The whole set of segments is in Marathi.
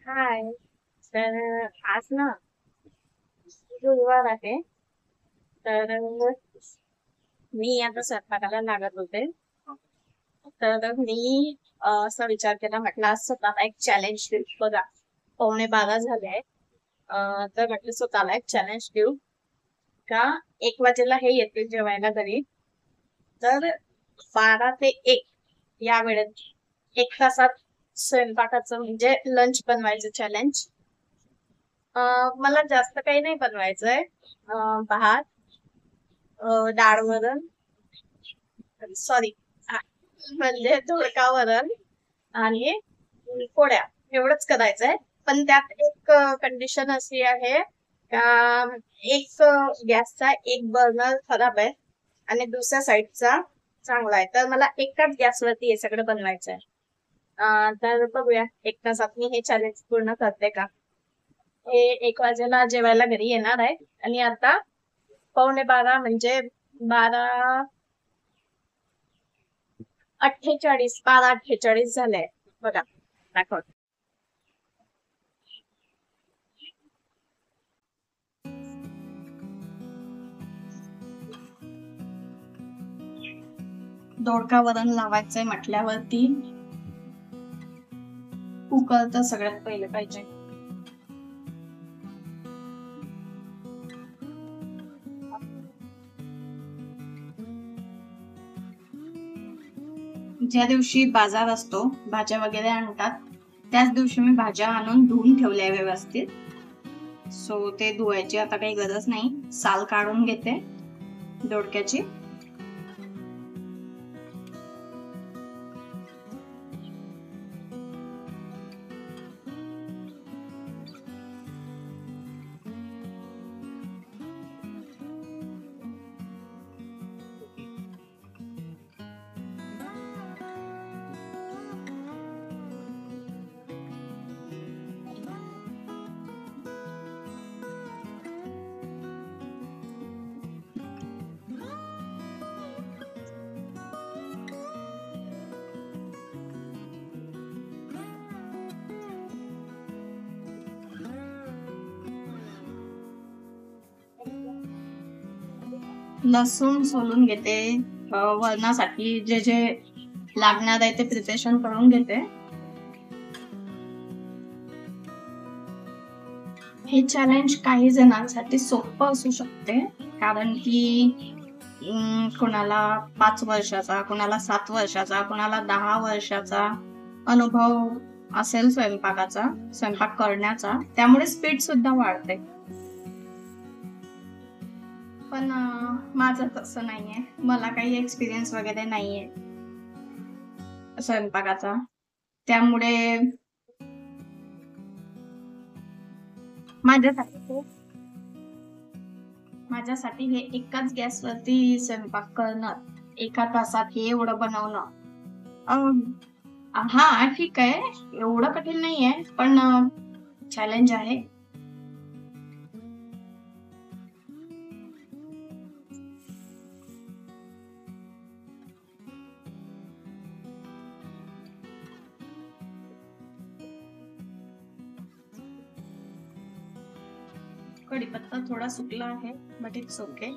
हाय. तर आज ना गुरुवार आहे. तर मी आता स्वयंपाकाला लागत होते. तर मी असा विचार केला, म्हटलं आज स्वतःला एक चॅलेंज देऊ. बघा, 11:45 झाले आहे. तर म्हटलं स्वतःला एक चॅलेंज देऊ का 1 वाजेला हे येतील जेवायला घरी. तर 12 ते 1 या वेळेत 1 तासात स्वयंपाकाचं म्हणजे लंच बनवायचं चॅलेंज. मला जास्त काही नाही बनवायचंय. भात, डाळ वरण, सॉरी, म्हणजे दोडका वरण आणि पोळ्या, एवढंच करायचंय. पण त्यात एक कंडिशन अशी आहे का एक गॅसचा एक बर्नर खराब आहे आणि दुसऱ्या साईडचा चांगला आहे. तर मला एकाच गॅसवरती हे सगळं बनवायचं आहे. तर बघूया 1 तासात मी हे चॅलेंज पूर्ण करते का. हे 1 वाजेला जेवायला घरी येणार आहे आणि आता 11:45 म्हणजे 12:48 झालंय. बघा, दाखव. दोडका वरण लावायचंय म्हटल्यावरती कुकर तर सगळ्यात पहिले पाहिजे. ज्या दिवशी बाजार असतो, भाज्या वगैरे आणतात, त्याच दिवशी मी भाज्या आणून धुवून ठेवल्या व्यवस्थित. सो ते धुवायची आता काही गरज नाही. साल काढून घेते दोडक्याची. लसूण सोलून घेते. वरणासाठी जे जे लागणार आहे ते प्रिपरेशन करून घेते. हे चॅलेंज काही जणांसाठी सोपं असू शकते, कारण की कोणाला 5 वर्षाचा, कोणाला 7 वर्षाचा, कोणाला 10 वर्षाचा अनुभव असेल स्वयंपाकाचा, स्वयंपाक करण्याचा, त्यामुळे स्पीड सुद्धा वाढते. पण माझं तसं नाहीये. मला काही एक्सपिरियन्स वगैरे नाहीये स्वयंपाकाचा, त्यामुळे माझ्यासाठी माझ्यासाठी हे एकाच गॅसवरती स्वयंपाक करणं, 1 तासात हे एवढं बनवणं, अं, हा ठीक आहे, एवढं कठीण नाहीये, पण चॅलेंज आहे. कढीपत्ता थोडा सुकला आहे, बट इट्स ओके.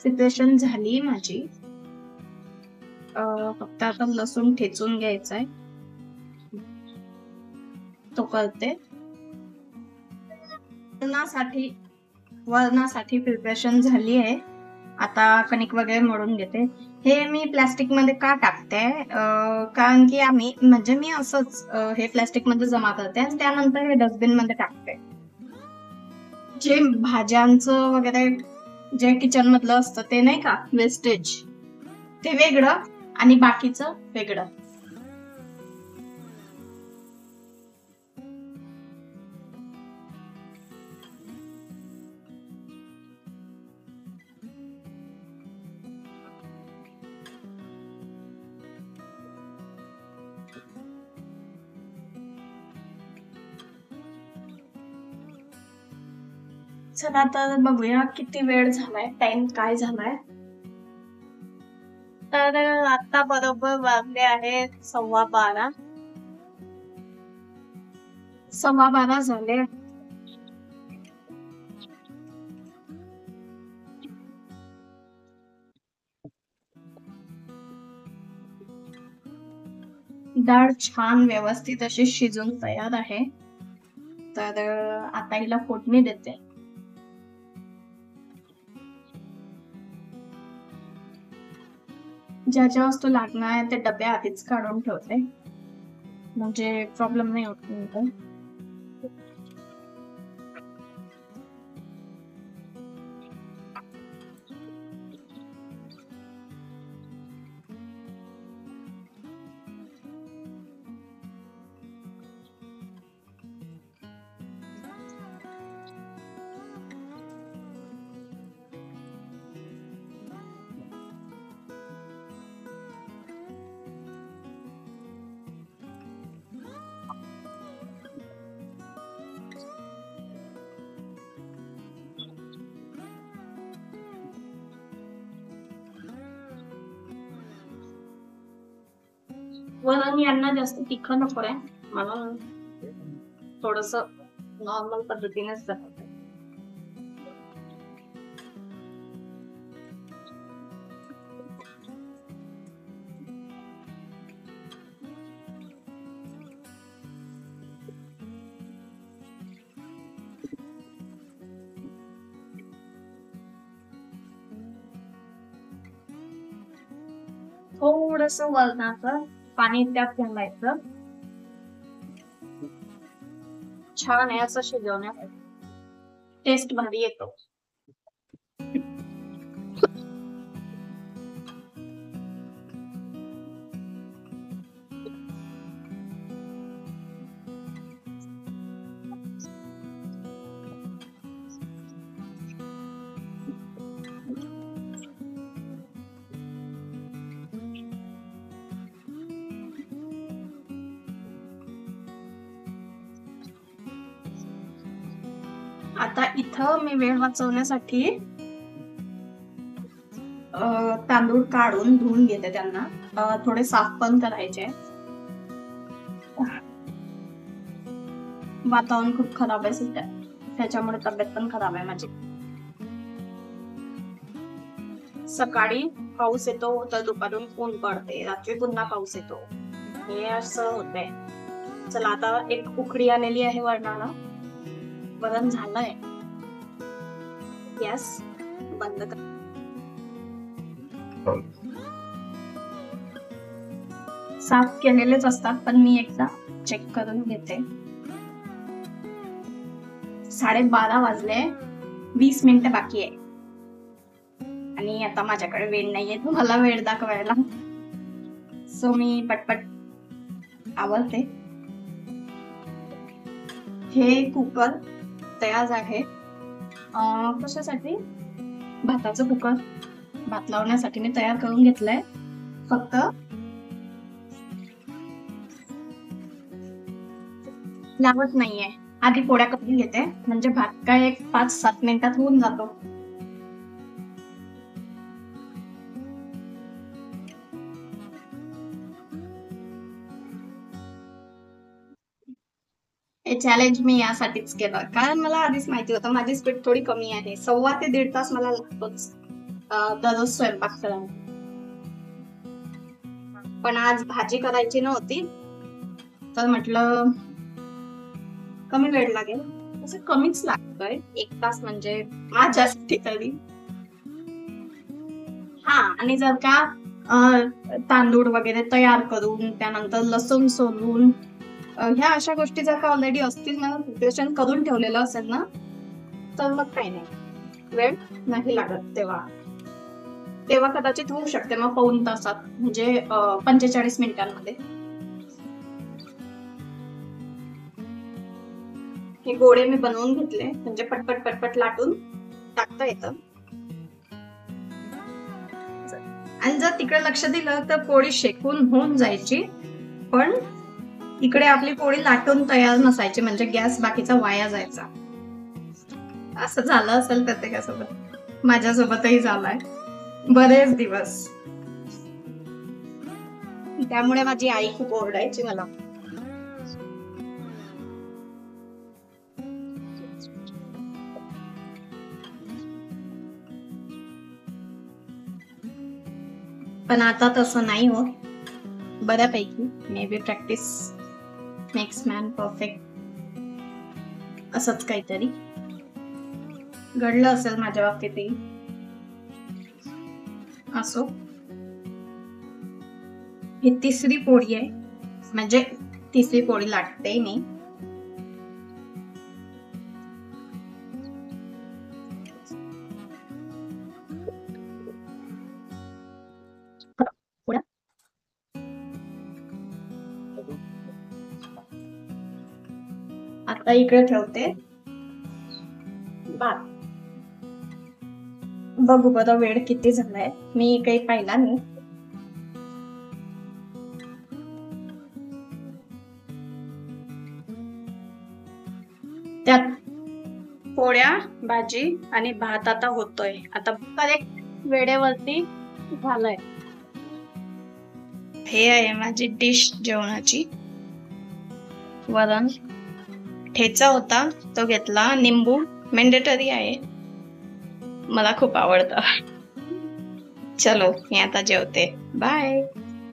प्रिपरेशन झाली माझी. फक्त आता लसूण ठेचून घ्यायचाय, तो करते. वरणासाठी प्रिपरेशन झाली आहे. आता कणिक वगैरे मळून घेते. हे मी प्लास्टिक मध्ये का टाकते, कारण की म्हणजे मी असंच हे प्लास्टिक मध्ये जमा करते आणि त्यानंतर हे डस्टबिन मध्ये टाकते. जे भाज्यांचं वगैरे जे किचन मधलं असतं ते नाही का, वेस्टेज, ते वेगळं आणि बाकीचं वेगळं. चला तर बघूया किती वेळ झालाय, टाइम काय झालाय. तर आता बरोबर वाजले आहेत 12:15. 12:15 झाले. डाळ छान व्यवस्थित अशी शिजून तयार आहे. तर आता हिला फोडणी देते. ज्या ज्या वस्तू लागणार आहे ते डबे आधीच काढून ठेवते, म्हणजे प्रॉब्लेम नाही होत. वरण यांना जास्त तिखट नको आहे, मला थोडस नॉर्मल पद्धतीनेच बनवते. थोडस वरणाचं पाणी त्यात घालायचं. छान आहे असं शिजवण्यासाठी, टेस्ट भारी येतो. आता इथं मी वेळ वाचवण्यासाठी तांदूळ काढून धुवून घेते. त्यांना थोडे साफ पण करायचे. वातावरण खूप खराब आहे सध्या, त्याच्यामुळे तब्येत पण खराब आहे माझी. सकाळी पाऊस येतो तर दुपारून ऊन पडते, रात्री पुन्हा पाऊस येतो, हे असं होतंय. चला आता एक उकडी आलेली आहे वरणाला. वरण झालंय. गॅस बंद कर. साफ केलेलेच असतात, पण मी एकदा चेक करून घेते. 12:30 वाजले, 20 मिनिटं बाकी आहे. आणि आता माझ्याकडे वेळ नाहीये तुम्हाला वेळ दाखवायला, सो मी पटपट आवरते. हे कुकर तयार आहे. कशासाठी? भाताचं कुकर भात लावण्यासाठी मी तयार करून घेतलंय. फक्त लावत नाहीये, आधी पोळ्या करून घेते, म्हणजे भात काय एक 5-7 मिनिटात होऊन जातो. हे चॅलेंज मी यासाठीच केलं, कारण मला आधीच माहिती होतं माझी स्पीड थोडी कमी आहे. 1.25 ते 1.5 तास मला लागतोच दररोज स्वयंपाक करायला. पण आज भाजी करायची नव्हती, तर म्हटलं कमी वेळ लागेल, असं कमीच लागतोय 1 तास, म्हणजे माझ्यासाठी तरी. हा, आणि जर का तांदूळ वगैरे तयार करून त्यानंतर लसूण सोलून ह्या अशा गोष्टी जर का ऑलरेडी असतील, मला प्रिपरेशन करून ठेवलेलं असेल ना, तर मग काही नाही, वेळ नाही लागत. तेव्हा कदाचित होऊ शकते मग 1.25 तासात, म्हणजे 45 मिनिटांमध्ये. हे गोळे मी बनवून घेतले, म्हणजे पटपट पटपट लाटून टाकता येतं. आणि जर तिकडे लक्ष दिलं तर पोळी शेकून होऊन जायची, पण इकडे आपली पोळी लाटून तयार नसायची, म्हणजे गॅस बाकीचा वाया जायचा. असं झालं असेल प्रत्येकासोबत, माझ्यासोबतही झालंय बरेच दिवस. त्यामुळे माझी आई खूप ओरडायची मला. पण आता तसं नाही होत. बऱ्यापैकी may be practice makes man perfect असंच काहीतरी घडलं असेल माझ्या बाबतीतही. असो, ही तिसरी पोळी आहे, म्हणजे तिसरी पोळी लाटते मी. आता इकडे ठेवते भात. बघू बरं वेळ किती झालाय, मी काही पाहिला नाही. त्यात पोळ्या, भाजी आणि भात आता होतोय. आता करेक्ट वेळेवरती झालंय. हे आहे माझी डिश जेवणाची. वरण, ठेचा होता तो घेतला, निंबू मॅन्डेटरी आहे, मला खूप आवडतं. चलो मी आता जेवते. बाय.